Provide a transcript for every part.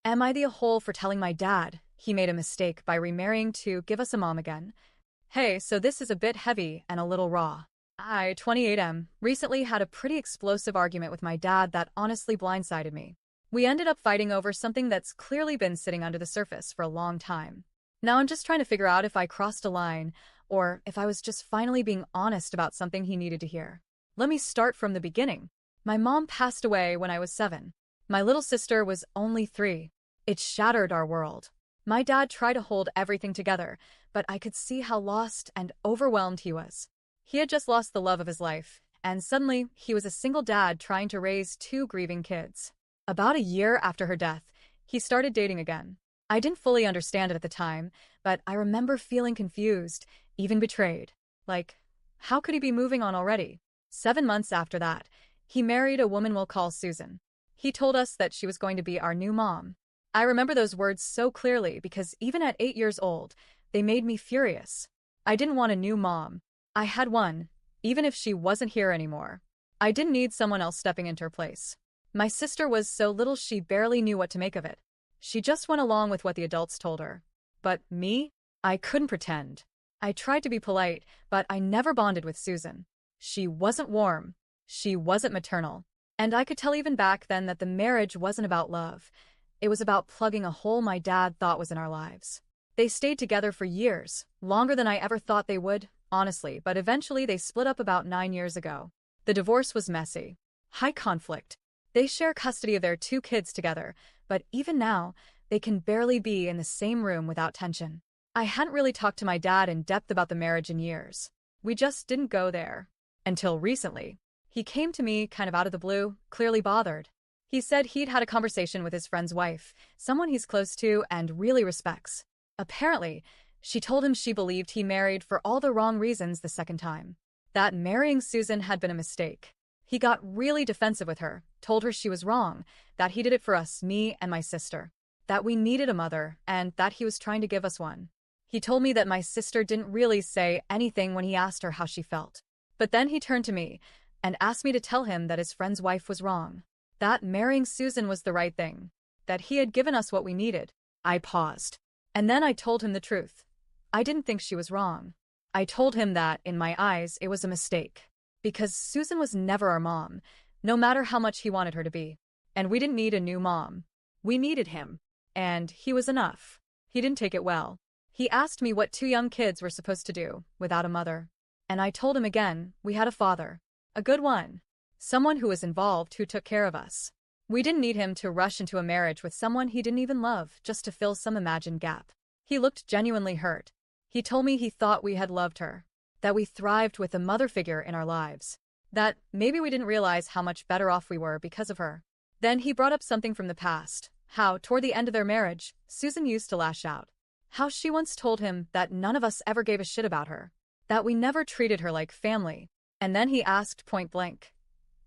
Am I the a-hole for telling my dad he made a mistake by remarrying to give us a mom again? Hey, so this is a bit heavy and a little raw. I, 28M, recently had a pretty explosive argument with my dad that honestly blindsided me. We ended up fighting over something that's clearly been sitting under the surface for a long time. Now I'm just trying to figure out if I crossed a line or if I was just finally being honest about something he needed to hear. Let me start from the beginning. My mom passed away when I was 7. My little sister was only 3. It shattered our world. My dad tried to hold everything together, but I could see how lost and overwhelmed he was. He had just lost the love of his life, and suddenly he was a single dad trying to raise 2 grieving kids. About a year after her death, he started dating again. I didn't fully understand it at the time, but I remember feeling confused, even betrayed. Like, how could he be moving on already? 7 months after that, he married a woman we'll call Susan. He told us that she was going to be our new mom. I remember those words so clearly because even at 8 years old, they made me furious. I didn't want a new mom. I had one, even if she wasn't here anymore. I didn't need someone else stepping into her place. My sister was so little she barely knew what to make of it. She just went along with what the adults told her. But me? I couldn't pretend. I tried to be polite, but I never bonded with Susan. She wasn't warm. She wasn't maternal. And I could tell even back then that the marriage wasn't about love. It was about plugging a hole my dad thought was in our lives. They stayed together for years, longer than I ever thought they would, honestly, but eventually they split up about 9 years ago. The divorce was messy. High conflict. They share custody of their 2 kids together, but even now, they can barely be in the same room without tension. I hadn't really talked to my dad in depth about the marriage in years. We just didn't go there. Until recently. He came to me kind of out of the blue, clearly bothered. He said he'd had a conversation with his friend's wife, someone he's close to and really respects. Apparently, she told him she believed he married for all the wrong reasons the second time. That marrying Susan had been a mistake. He got really defensive with her, told her she was wrong, that he did it for us, me and my sister, that we needed a mother, and that he was trying to give us one. He told me that my sister didn't really say anything when he asked her how she felt. But then he turned to me and asked me to tell him that his friend's wife was wrong. That marrying Susan was the right thing. That he had given us what we needed. I paused. And then I told him the truth. I didn't think she was wrong. I told him that, in my eyes, it was a mistake. Because Susan was never our mom, no matter how much he wanted her to be. And we didn't need a new mom. We needed him. And he was enough. He didn't take it well. He asked me what 2 young kids were supposed to do without a mother. And I told him again, we had a father. A good one. Someone who was involved, who took care of us. We didn't need him to rush into a marriage with someone he didn't even love just to fill some imagined gap. He looked genuinely hurt. He told me he thought we had loved her. That we thrived with a mother figure in our lives. That maybe we didn't realize how much better off we were because of her. Then he brought up something from the past. How, toward the end of their marriage, Susan used to lash out. How she once told him that none of us ever gave a shit about her. That we never treated her like family. And then he asked point blank,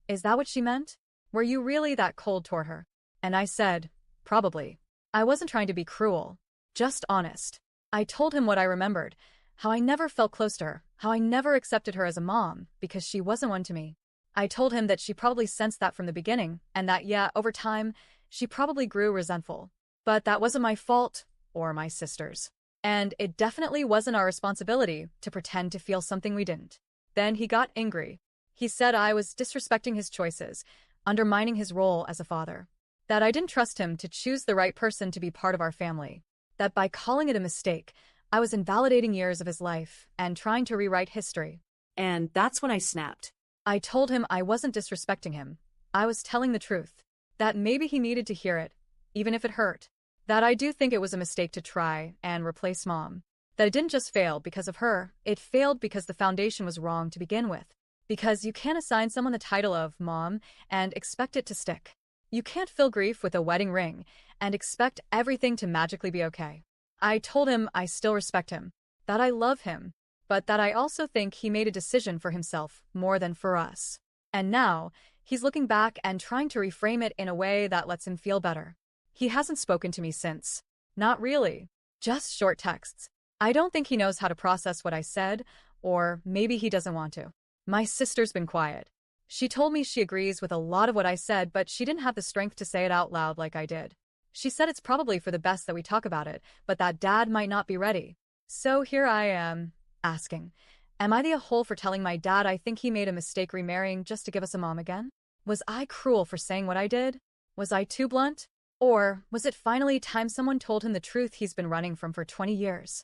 "Is that what she meant? Were you really that cold toward her?" And I said, "Probably." I wasn't trying to be cruel. Just honest. I told him what I remembered. How I never felt close to her. How I never accepted her as a mom, because she wasn't one to me. I told him that she probably sensed that from the beginning, and that, yeah, over time, she probably grew resentful. But that wasn't my fault, or my sister's. And it definitely wasn't our responsibility to pretend to feel something we didn't. Then he got angry. He said I was disrespecting his choices, undermining his role as a father. That I didn't trust him to choose the right person to be part of our family. That by calling it a mistake, I was invalidating years of his life and trying to rewrite history. And that's when I snapped. I told him I wasn't disrespecting him. I was telling the truth. That maybe he needed to hear it, even if it hurt. That I do think it was a mistake to try and replace mom. That it didn't just fail because of her, it failed because the foundation was wrong to begin with. Because you can't assign someone the title of mom and expect it to stick. You can't fill grief with a wedding ring and expect everything to magically be okay. I told him I still respect him, that I love him, but that I also think he made a decision for himself more than for us. And now, he's looking back and trying to reframe it in a way that lets him feel better. He hasn't spoken to me since. Not really. Just short texts. I don't think he knows how to process what I said, or maybe he doesn't want to. My sister's been quiet. She told me she agrees with a lot of what I said, but she didn't have the strength to say it out loud like I did. She said it's probably for the best that we talk about it, but that dad might not be ready. So here I am, asking, am I the a-hole for telling my dad I think he made a mistake remarrying just to give us a mom again? Was I cruel for saying what I did? Was I too blunt? Or was it finally time someone told him the truth he's been running from for 20 years?